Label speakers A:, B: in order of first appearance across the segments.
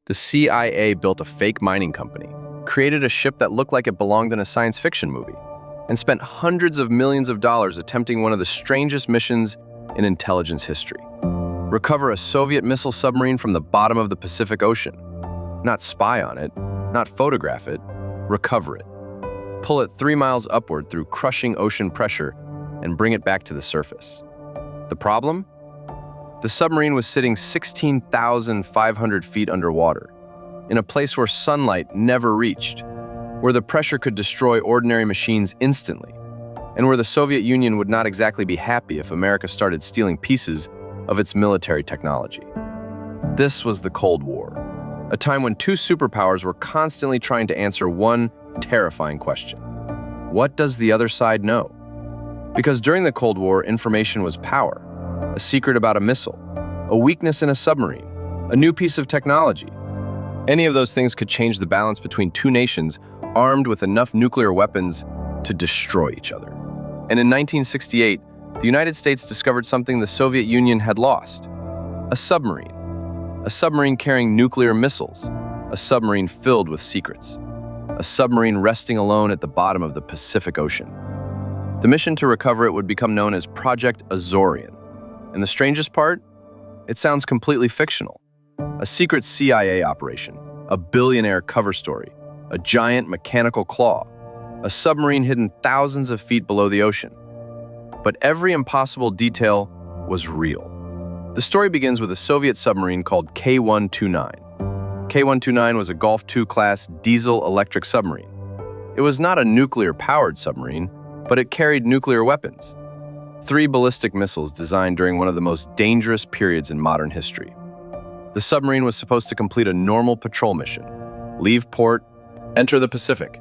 A: the CIA built a fake mining company, created a ship that looked like it belonged in a science fiction movie, and spent hundreds of millions of dollars attempting one of the strangest missions in intelligence history. Recover a Soviet missile submarine from the bottom of the Pacific Ocean. Not spy on it, not photograph it, recover it. Pull it 3 miles upward through crushing ocean pressure and bring it back to the surface. The problem? The submarine was sitting 16,500 feet underwater, in a place where sunlight never reached, where the pressure could destroy ordinary machines instantly, and where the Soviet Union would not exactly be happy if America started stealing pieces of its military technology. This was the Cold War, a time when two superpowers were constantly trying to answer one terrifying question. What does the other side know? Because during the Cold War, information was power, a secret about a missile, a weakness in a submarine, a new piece of technology. Any of those things could change the balance between two nations armed with enough nuclear weapons to destroy each other. And in 1968, the United States discovered something the Soviet Union had lost: a submarine carrying nuclear missiles, a submarine filled with secrets, a submarine resting alone at the bottom of the Pacific Ocean. The mission to recover it would become known as Project Azorian. And the strangest part? It sounds completely fictional. A secret CIA operation, a billionaire cover story, a giant mechanical claw, a submarine hidden thousands of feet below the ocean. But every impossible detail was real. The story begins with a Soviet submarine called K-129. K-129 was a Gulf II-class diesel-electric submarine. It was not a nuclear-powered submarine, but it carried nuclear weapons. 3 ballistic missiles designed during one of the most dangerous periods in modern history. The submarine was supposed to complete a normal patrol mission: leave port, enter the Pacific,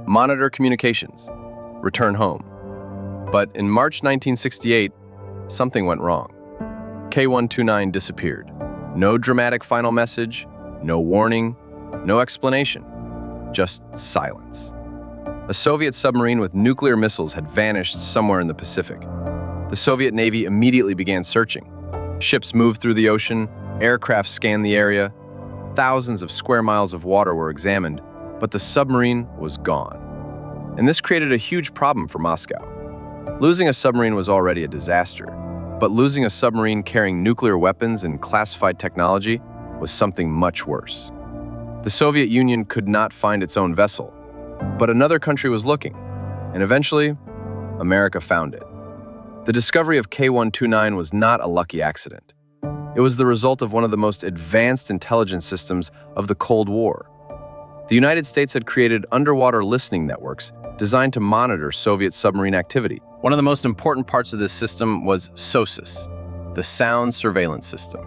A: monitor communications, return home. But in March 1968, something went wrong. K-129 disappeared. No dramatic final message, no warning, no explanation, just silence. A Soviet submarine with nuclear missiles had vanished somewhere in the Pacific. The Soviet Navy immediately began searching. Ships moved through the ocean, aircraft scanned the area. Thousands of square miles of water were examined, but the submarine was gone. And this created a huge problem for Moscow. Losing a submarine was already a disaster, but losing a submarine carrying nuclear weapons and classified technology was something much worse. The Soviet Union could not find its own vessel, but another country was looking, and eventually, America found it. The discovery of K-129 was not a lucky accident. It was the result of one of the most advanced intelligence systems of the Cold War. The United States had created underwater listening networks designed to monitor Soviet submarine activity. One of the most important parts of this system was SOSUS, the Sound Surveillance System.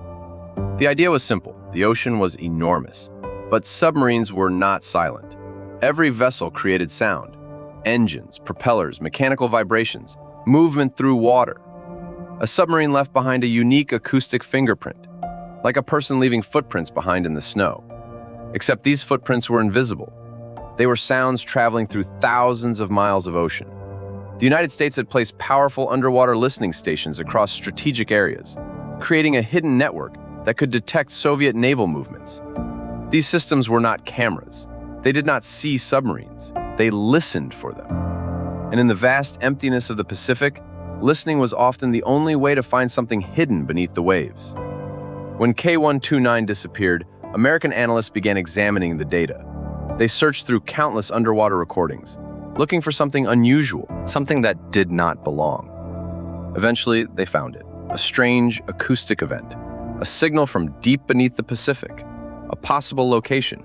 A: The idea was simple. The ocean was enormous, but submarines were not silent. Every vessel created sound: engines, propellers, mechanical vibrations, movement through water. A submarine left behind a unique acoustic fingerprint, like a person leaving footprints behind in the snow. Except these footprints were invisible. They were sounds traveling through thousands of miles of ocean. The United States had placed powerful underwater listening stations across strategic areas, creating a hidden network that could detect Soviet naval movements. These systems were not cameras. They did not see submarines. They listened for them. And in the vast emptiness of the Pacific, listening was often the only way to find something hidden beneath the waves. When K-129 disappeared, American analysts began examining the data. They searched through countless underwater recordings, looking for something unusual, something that did not belong. Eventually, they found it: a strange acoustic event, a signal from deep beneath the Pacific, a possible location.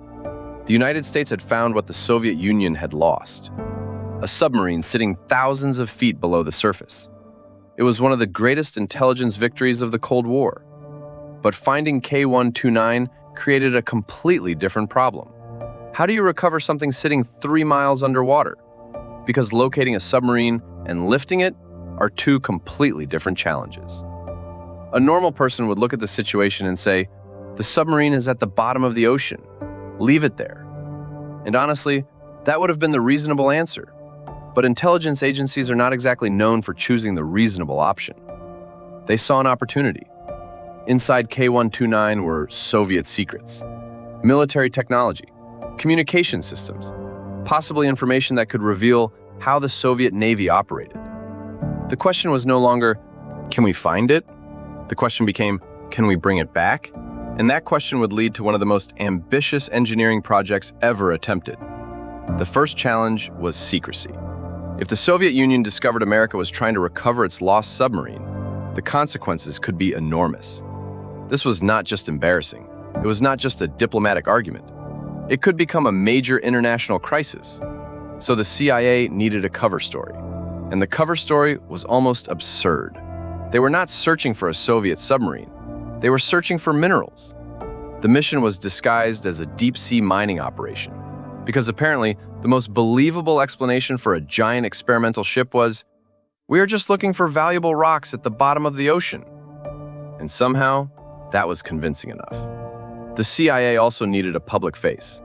A: The United States had found what the Soviet Union had lost: a submarine sitting thousands of feet below the surface. It was one of the greatest intelligence victories of the Cold War. But finding K-129 created a completely different problem. How do you recover something sitting 3 miles underwater? Because locating a submarine and lifting it are two completely different challenges. A normal person would look at the situation and say, "The submarine is at the bottom of the ocean. Leave it there." And honestly, that would have been the reasonable answer. But intelligence agencies are not exactly known for choosing the reasonable option. They saw an opportunity. Inside K-129 were Soviet secrets. military technology, communication systems, possibly information that could reveal how the Soviet Navy operated. The question was no longer, can we find it? The question became, can we bring it back? And that question would lead to one of the most ambitious engineering projects ever attempted. The first challenge was secrecy. If the Soviet Union discovered America was trying to recover its lost submarine, the consequences could be enormous. This was not just embarrassing. It was not just a diplomatic argument. It could become a major international crisis. So the CIA needed a cover story. And the cover story was almost absurd. They were not searching for a Soviet submarine. They were searching for minerals. The mission was disguised as a deep-sea mining operation, because apparently the most believable explanation for a giant experimental ship was, we are just looking for valuable rocks at the bottom of the ocean. And somehow, that was convincing enough. The CIA also needed a public face,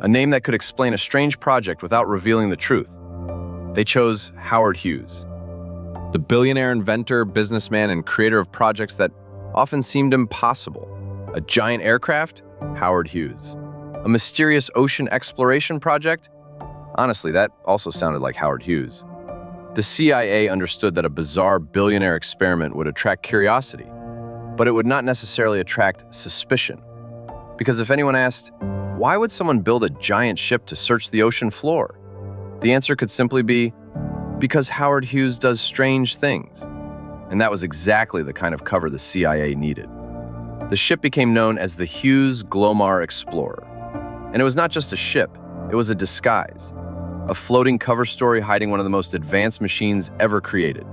A: a name that could explain a strange project without revealing the truth. They chose Howard Hughes, the billionaire inventor, businessman, and creator of projects that often seemed impossible. A giant aircraft? Howard Hughes. A mysterious ocean exploration project? Honestly, that also sounded like Howard Hughes. The CIA understood that a bizarre billionaire experiment would attract curiosity, but it would not necessarily attract suspicion. Because if anyone asked, why would someone build a giant ship to search the ocean floor? The answer could simply be, because Howard Hughes does strange things. And that was exactly the kind of cover the CIA needed. The ship became known as the Hughes Glomar Explorer. And it was not just a ship, it was a disguise. A floating cover story hiding one of the most advanced machines ever created.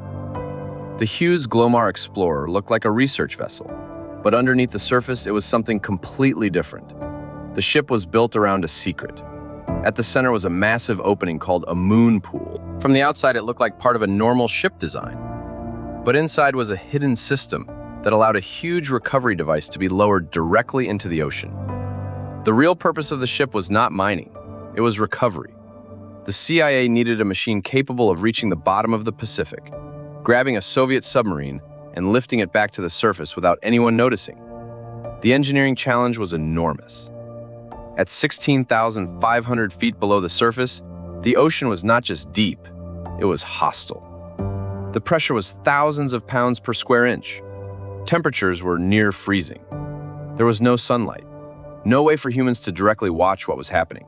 A: The Hughes Glomar Explorer looked like a research vessel, but underneath the surface, it was something completely different. The ship was built around a secret. At the center was a massive opening called a moon pool. From the outside, it looked like part of a normal ship design. But inside was a hidden system that allowed a huge recovery device to be lowered directly into the ocean. The real purpose of the ship was not mining, it was recovery. The CIA needed a machine capable of reaching the bottom of the Pacific, grabbing a Soviet submarine and lifting it back to the surface without anyone noticing. The engineering challenge was enormous. At 16,500 feet below the surface, the ocean was not just deep, it was hostile. The pressure was thousands of pounds per square inch. Temperatures were near freezing. There was no sunlight, no way for humans to directly watch what was happening.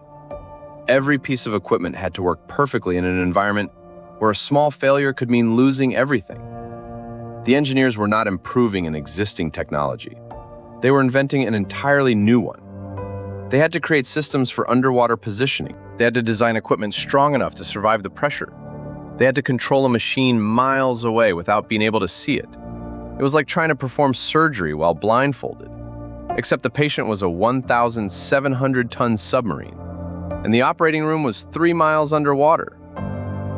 A: Every piece of equipment had to work perfectly in an environment where a small failure could mean losing everything. The engineers were not improving an existing technology. They were inventing an entirely new one. They had to create systems for underwater positioning. They had to design equipment strong enough to survive the pressure. They had to control a machine miles away without being able to see it. It was like trying to perform surgery while blindfolded. Except the patient was a 1,700-ton submarine, and the operating room was 3 miles underwater.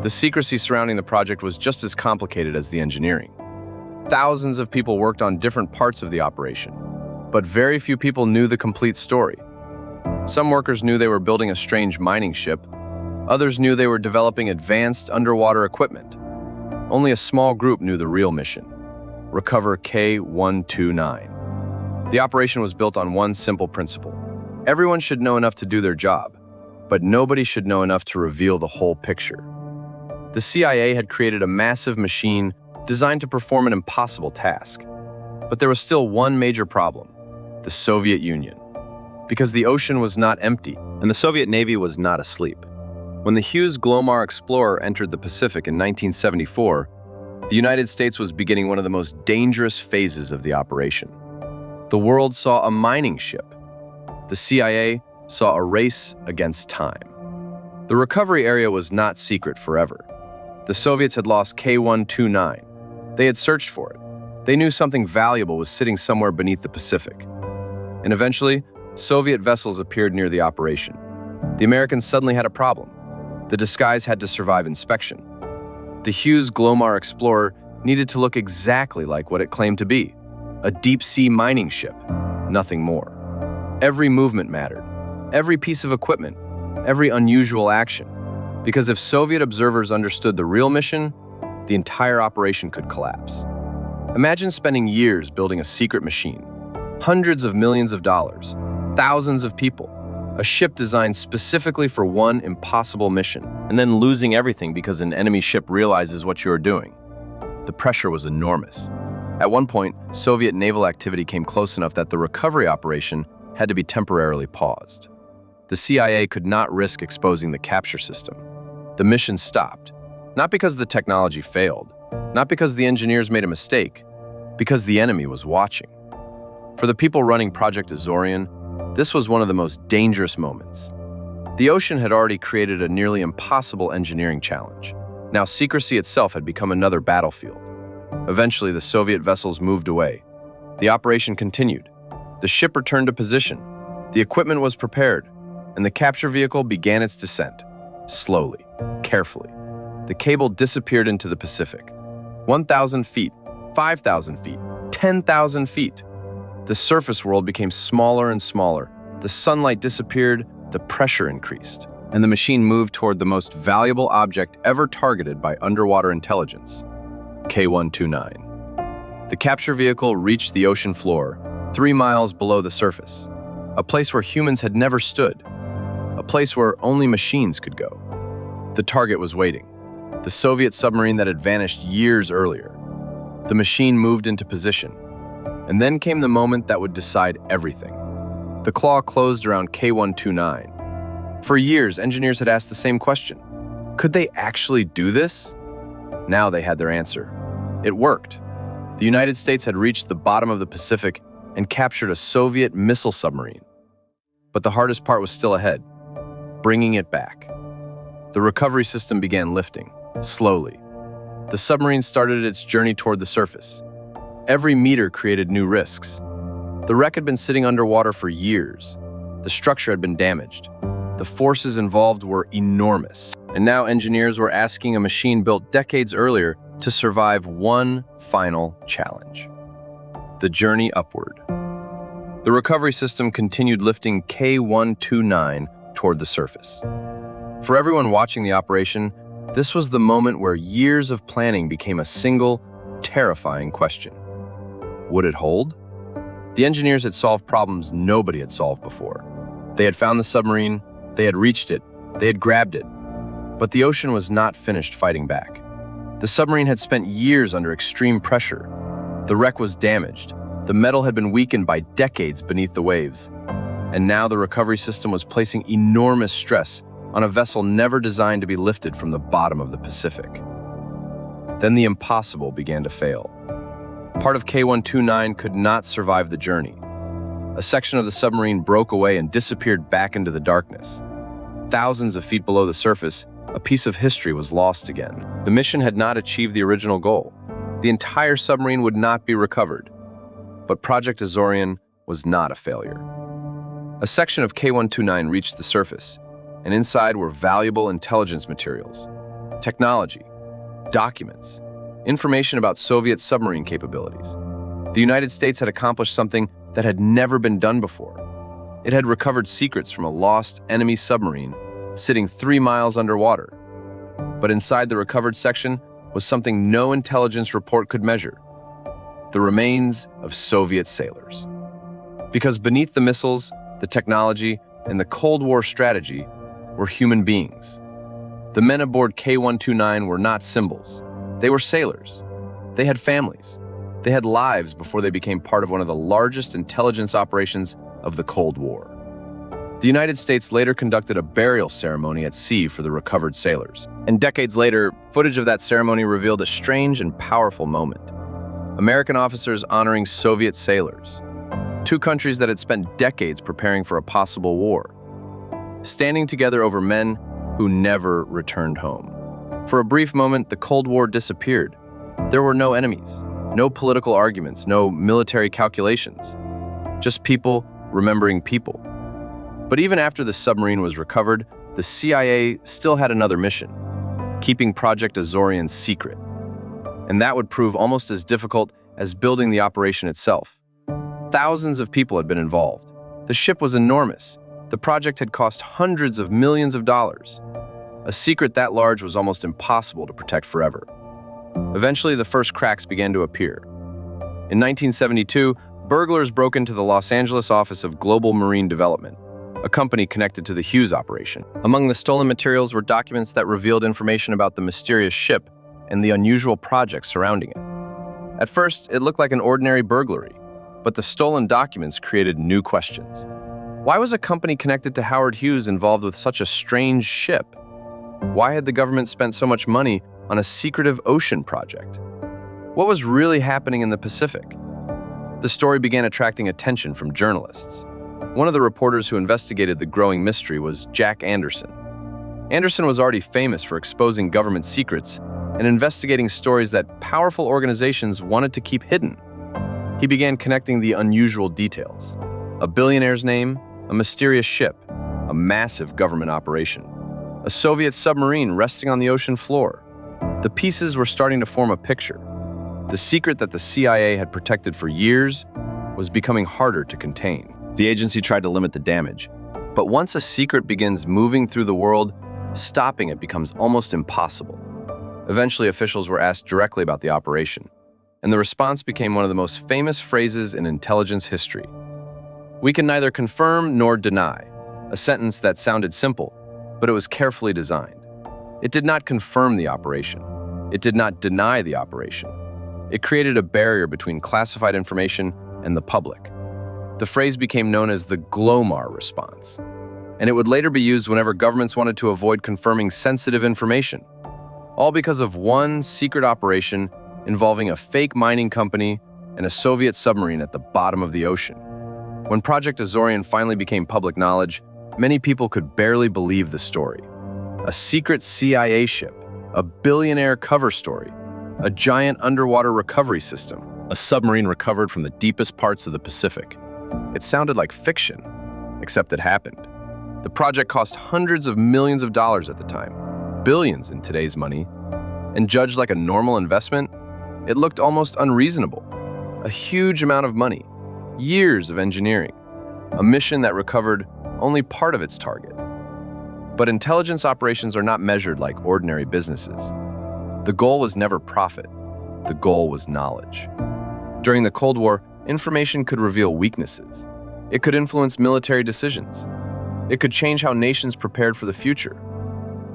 A: The secrecy surrounding the project was just as complicated as the engineering. Thousands of people worked on different parts of the operation, but very few people knew the complete story. Some workers knew they were building a strange mining ship. Others knew they were developing advanced underwater equipment. Only a small group knew the real mission: recover K-129. The operation was built on one simple principle. Everyone should know enough to do their job, but nobody should know enough to reveal the whole picture. The CIA had created a massive machine designed to perform an impossible task. But there was still one major problem: the Soviet Union. Because the ocean was not empty, and the Soviet Navy was not asleep. When the Hughes Glomar Explorer entered the Pacific in 1974, the United States was beginning one of the most dangerous phases of the operation. The world saw a mining ship. The CIA saw a race against time. The recovery area was not secret forever. The Soviets had lost K-129. They had searched for it. They knew something valuable was sitting somewhere beneath the Pacific. And eventually, Soviet vessels appeared near the operation. The Americans suddenly had a problem. The disguise had to survive inspection. The Hughes Glomar Explorer needed to look exactly like what it claimed to be: a deep-sea mining ship, nothing more. Every movement mattered, every piece of equipment, every unusual action. Because if Soviet observers understood the real mission, the entire operation could collapse. Imagine spending years building a secret machine, hundreds of millions of dollars, Thousands of people. A ship designed specifically for one impossible mission, and then losing everything because an enemy ship realizes what you are doing. The pressure was enormous. At one point, Soviet naval activity came close enough that the recovery operation had to be temporarily paused. The CIA could not risk exposing the capture system. The mission stopped, not because the technology failed, not because the engineers made a mistake, because the enemy was watching. For the people running Project Azorian, this was one of the most dangerous moments. The ocean had already created a nearly impossible engineering challenge. Now secrecy itself had become another battlefield. Eventually, the Soviet vessels moved away. The operation continued. The ship returned to position. The equipment was prepared, and the capture vehicle began its descent. Slowly, carefully. The cable disappeared into the Pacific. 1,000 feet, 5,000 feet, 10,000 feet. The surface world became smaller and smaller. The sunlight disappeared, the pressure increased, and the machine moved toward the most valuable object ever targeted by underwater intelligence, K-129. The capture vehicle reached the ocean floor, 3 miles below the surface, a place where humans had never stood, a place where only machines could go. The target was waiting, the Soviet submarine that had vanished years earlier. The machine moved into position, and then came the moment that would decide everything. The claw closed around K-129. For years, engineers had asked the same question. Could they actually do this? Now they had their answer. It worked. The United States had reached the bottom of the Pacific and captured a Soviet missile submarine. But the hardest part was still ahead, bringing it back. The recovery system began lifting, slowly. The submarine started its journey toward the surface. Every meter created new risks. The wreck had been sitting underwater for years. The structure had been damaged. The forces involved were enormous. And now engineers were asking a machine built decades earlier to survive one final challenge: the journey upward. The recovery system continued lifting K-129 toward the surface. For everyone watching the operation, this was the moment where years of planning became a single, terrifying question. Would it hold? The engineers had solved problems nobody had solved before. They had found the submarine, they had reached it, they had grabbed it. But the ocean was not finished fighting back. The submarine had spent years under extreme pressure. The wreck was damaged. The metal had been weakened by decades beneath the waves. And now the recovery system was placing enormous stress on a vessel never designed to be lifted from the bottom of the Pacific. Then the impossible began to fail. Part of K-129 could not survive the journey. A section of the submarine broke away and disappeared back into the darkness. Thousands of feet below the surface, a piece of history was lost again. The mission had not achieved the original goal. The entire submarine would not be recovered. But Project Azorian was not a failure. A section of K-129 reached the surface, and inside were valuable intelligence materials, technology, documents, information about Soviet submarine capabilities. The United States had accomplished something that had never been done before. It had recovered secrets from a lost enemy submarine sitting 3 miles underwater. But inside the recovered section was something no intelligence report could measure: the remains of Soviet sailors. Because beneath the missiles, the technology, and the Cold War strategy were human beings. The men aboard K-129 were not symbols. They were sailors. They had families. They had lives before they became part of one of the largest intelligence operations of the Cold War. The United States later conducted a burial ceremony at sea for the recovered sailors. And decades later, footage of that ceremony revealed a strange and powerful moment. American officers honoring Soviet sailors. Two countries that had spent decades preparing for a possible war. Standing together over men who never returned home. For a brief moment, the Cold War disappeared. There were no enemies, no political arguments, no military calculations. Just people remembering people. But even after the submarine was recovered, the CIA still had another mission: keeping Project Azorian secret. And that would prove almost as difficult as building the operation itself. Thousands of people had been involved. The ship was enormous. The project had cost hundreds of millions of dollars. A secret that large was almost impossible to protect forever. Eventually, the first cracks began to appear. In 1972, burglars broke into the Los Angeles office of Global Marine Development, a company connected to the Hughes operation. Among the stolen materials were documents that revealed information about the mysterious ship and the unusual projects surrounding it. At first, it looked like an ordinary burglary, but the stolen documents created new questions. Why was a company connected to Howard Hughes involved with such a strange ship? Why had the government spent so much money on a secretive ocean project? What was really happening in the Pacific? The story began attracting attention from journalists. One of the reporters who investigated the growing mystery was Jack Anderson. Anderson was already famous for exposing government secrets and investigating stories that powerful organizations wanted to keep hidden. He began connecting the unusual details: a billionaire's name, a mysterious ship, a massive government operation, a Soviet submarine resting on the ocean floor. The pieces were starting to form a picture. The secret that the CIA had protected for years was becoming harder to contain. The agency tried to limit the damage, but once a secret begins moving through the world, stopping it becomes almost impossible. Eventually, officials were asked directly about the operation, and the response became one of the most famous phrases in intelligence history. "We can neither confirm nor deny," a sentence that sounded simple, but it was carefully designed. It did not confirm the operation. It did not deny the operation. It created a barrier between classified information and the public. The phrase became known as the Glomar response, and it would later be used whenever governments wanted to avoid confirming sensitive information, all because of one secret operation involving a fake mining company and a Soviet submarine at the bottom of the ocean. When Project Azorian finally became public knowledge, many people could barely believe the story. A secret CIA ship, a billionaire cover story, a giant underwater recovery system, a submarine recovered from the deepest parts of the Pacific. It sounded like fiction, except it happened. The project cost hundreds of millions of dollars at the time, billions in today's money, and judged like a normal investment, it looked almost unreasonable. A huge amount of money, years of engineering, a mission that recovered only part of its target. But intelligence operations are not measured like ordinary businesses. The goal was never profit. The goal was knowledge. During the Cold War, information could reveal weaknesses. It could influence military decisions. It could change how nations prepared for the future.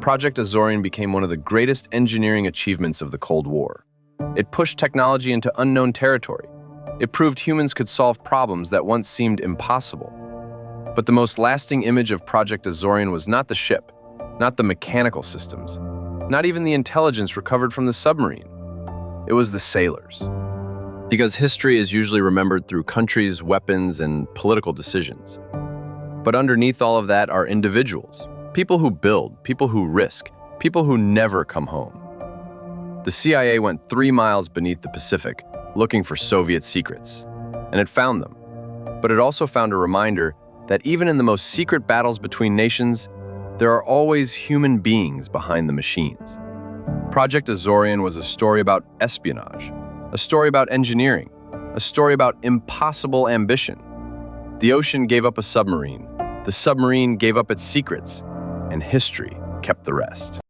A: Project Azorian became one of the greatest engineering achievements of the Cold War. It pushed technology into unknown territory. It proved humans could solve problems that once seemed impossible. But the most lasting image of Project Azorian was not the ship, not the mechanical systems, not even the intelligence recovered from the submarine. It was the sailors. Because history is usually remembered through countries, weapons, and political decisions. But underneath all of that are individuals, people who build, people who risk, people who never come home. The CIA went 3 miles beneath the Pacific looking for Soviet secrets, and it found them. But it also found a reminder that even in the most secret battles between nations, there are always human beings behind the machines. Project Azorian was a story about espionage, a story about engineering, a story about impossible ambition. The ocean gave up a submarine, the submarine gave up its secrets, and history kept the rest.